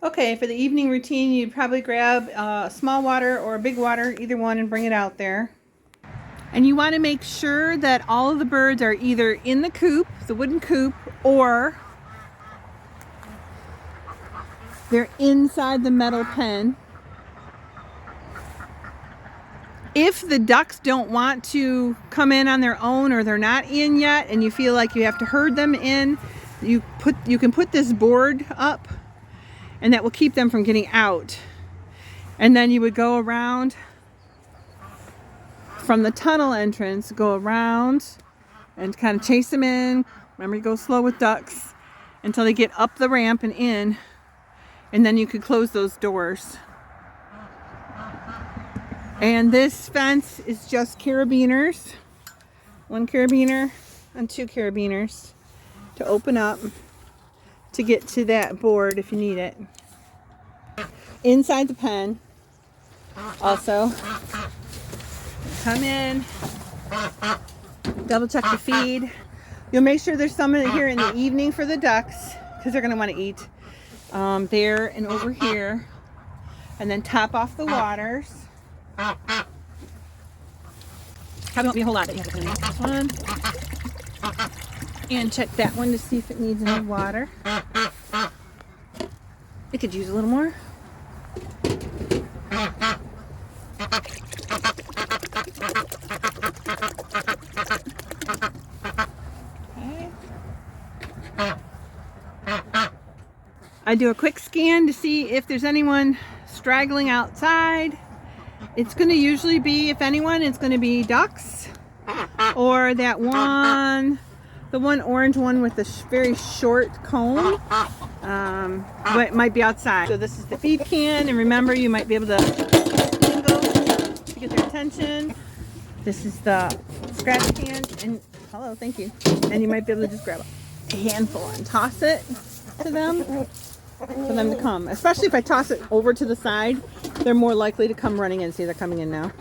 Okay, for the evening routine, you'd probably grab a small water or a big water, either one, and bring it out there. And you want to make sure that all of the birds are either in the coop, the wooden coop, or they're inside the metal pen. If the ducks don't want to come in on their own, or they're not in yet and you feel like you have to herd them in, you can put this board up, and that will keep them from getting out. And then you would go around from the tunnel entrance, go around and kind of chase them in. Remember, you go slow with ducks until they get up the ramp and in, and then you could close those doors. And this fence is just carabiners, 1 carabiner and 2 carabiners to open up to get to that board if you need it. Inside the pen, also, come in, double check the feed. You'll make sure there's some here in the evening for the ducks, because they're going to want to eat there and over here. And then top off the waters. Probably won't be a whole lot that you have to put in this one. And check that one to see if it needs any water. It could use a little more. Okay. I do a quick scan to see if there's anyone straggling outside. It's going to usually be, if anyone, it's going to be ducks, or that one, the one orange one with the very short comb, but might be outside. So this is the feed can, and remember, you might be able to jingle to get their attention. This is the scratch can, and hello, thank you. And you might be able to just grab a handful and toss it to them for them to come. Especially if I toss it over to the side, they're more likely to come running in. See, they're coming in now.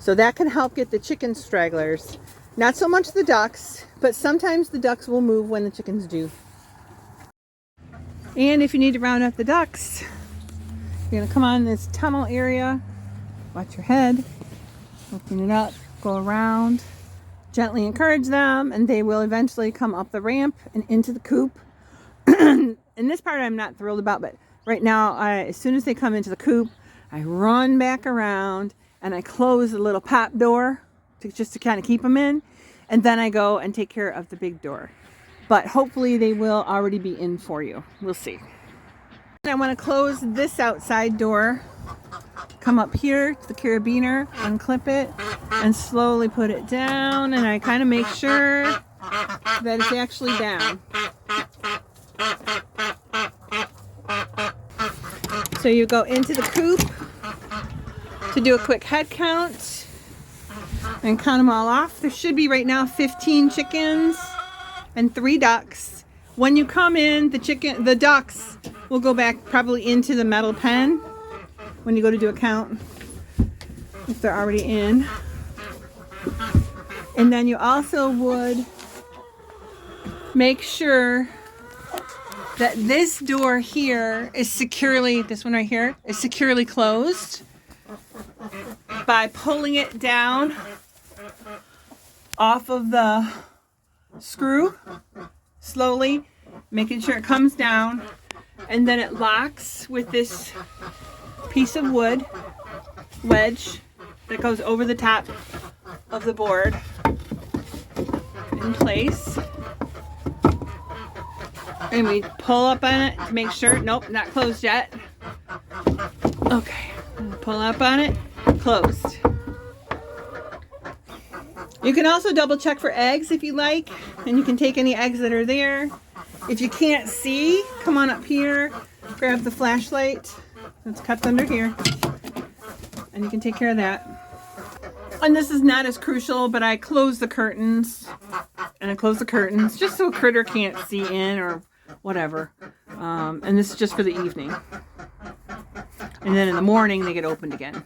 So that can help get the chicken stragglers. Not so much the ducks, but sometimes the ducks will move when the chickens do. And if you need to round up the ducks, you're going to come on this tunnel area. Watch your head. Open it up. Go around. Gently encourage them, and they will eventually come up the ramp and into the coop. And this part I'm not thrilled about, but right now, as soon as they come into the coop, I run back around and I close the little pop door just to kind of keep them in. And then I go and take care of the big door. But hopefully they will already be in for you. We'll see. And I want to close this outside door. Come up here to the carabiner, unclip it, and slowly put it down. And I kind of make sure that it's actually down. So you go into the coop to do a quick head count and count them all off. There should be right now 15 chickens and 3 ducks. When you come in, the ducks will go back probably into the metal pen when you go to do a count, if they're already in. And then you also would make sure that this door here is securely, this one right here, is securely closed by pulling it down off of the screw slowly, making sure it comes down, and then it locks with this piece of wood wedge that goes over the top of the board in place. And we pull up on it to make sure. Nope, not closed yet. Okay, pull up on it, closed. You can also double check for eggs if you like, and you can take any eggs that are there. If you can't see, come on up here, grab the flashlight. It's cupped under here, and you can take care of that. And this is not as crucial, but I close the curtains, and I close the curtains just so a critter can't see in or whatever. And this is just for the evening. And then in the morning, they get opened again.